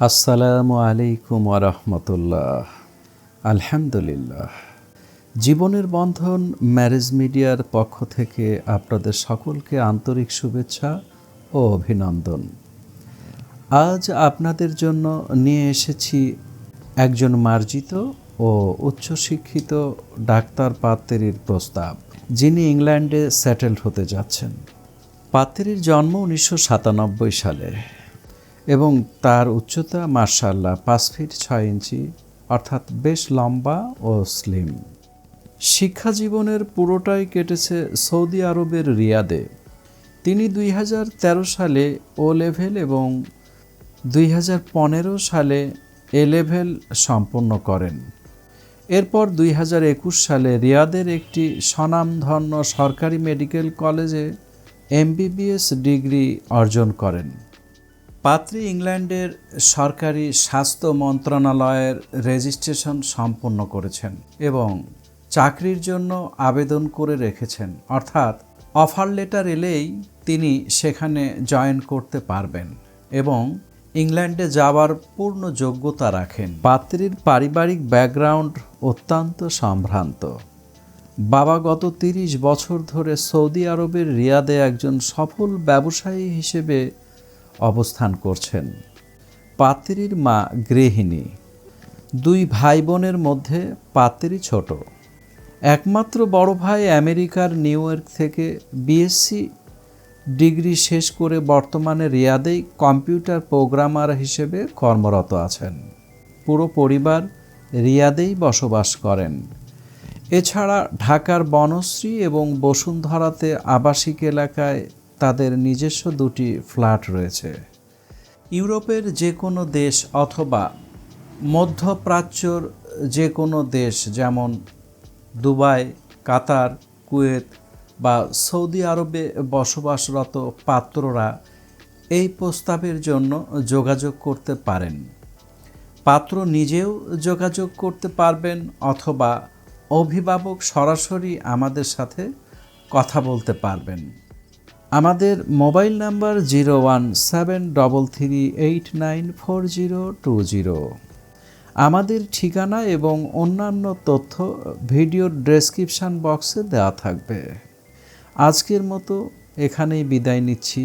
আসসালামু আলাইকুম ওয়া রাহমাতুল্লাহ। আলহামদুলিল্লাহ। জীবনের বন্ধন ম্যারেজ মিডিয়ার পক্ষ থেকে আপনাদের সকলকে আন্তরিক শুভেচ্ছা ও অভিনন্দন। আজ আপনাদের জন্য নিয়ে এসেছি একজন মার্জিত ও উচ্চশিক্ষিত ডাক্তার পাত্রীর প্রস্তাব, যিনি ইংল্যান্ডে সেটেলড হতে যাচ্ছেন। পাত্রীর জন্ম 1997 সালে এবং তার উচ্চতা মাশাআল্লাহ 5 ফিট 6 ইঞ্চি, অর্থাৎ বেশ লম্বা ও স্লিম। শিক্ষা জীবনের পুরোটাই কেটেছে সৌদি আরবের রিয়াদে। তিনি 2013 সালে ও লেভেল এবং 2015 সালে এ লেভেল সম্পন্ন করেন। এরপর 2021 সালে রিয়াদের একটি স্বনামধন্য সরকারি মেডিকেল কলেজে MBBS ডিগ্রি অর্জন করেন। পাত্রী ইংল্যান্ডের সরকারি স্বাস্থ্য মন্ত্রণালয়ের রেজিস্ট্রেশন সম্পন্ন করেছেন এবং চাকরির জন্য আবেদন করে রেখেছেন, অর্থাৎ অফার লেটার এলেই তিনি সেখানে জয়েন করতে পারবেন এবং ইংল্যান্ডে যাওয়ার পূর্ণ যোগ্যতা রাখেন। পাত্রীর পারিবারিক ব্যাকগ্রাউন্ড অত্যন্ত সম্ভ্রান্ত। বাবা গত 30 বছর ধরে সৌদি আরবের রিয়াদে একজন সফল ব্যবসায়ী হিসেবে অবস্থান করছেন। পাত্রীর মা গৃহিণী। 2 ভাই বোনের মধ্যে পাত্রী ছোট। একমাত্র বড় ভাই আমেরিকার নিউ ইয়র্ক থেকে BSc ডিগ্রি শেষ করে বর্তমানে রিয়াদেই কম্পিউটার প্রোগ্রামার হিসেবে কর্মরত আছেন। পুরো পরিবার রিয়াদেই বসবাস করেন। এছাড়া ঢাকার বনশ্রী এবং বসুন্ধরাতে আবাসিক এলাকায় তাদের নিজস্ব 2টি ফ্ল্যাট রয়েছে। ইউরোপের যে কোনো দেশ অথবা মধ্যপ্রাচ্যর যে কোনো দেশ, যেমন দুবাই, কাতার, কুয়েত বা সৌদি আরবে বসবাসরত পাত্ররা এই প্রস্তাবের জন্য যোগাযোগ করতে পারেন। পাত্র নিজেও যোগাযোগ করতে পারবেন অথবা অভিভাবক সরাসরি আমাদের সাথে কথা বলতে পারবেন। আমাদের মোবাইল নাম্বার 01733894020। আমাদের ঠিকানা এবং অন্যান্য তথ্য ভিডিওর ডেসক্রিপশন বক্সে দেওয়া থাকবে। আজকের মতো এখানেই বিদায় নিচ্ছি।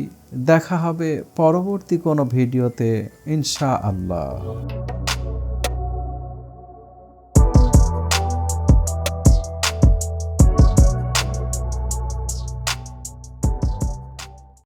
দেখা হবে পরবর্তী কোনো ভিডিওতে ইনশাআল্লাহ।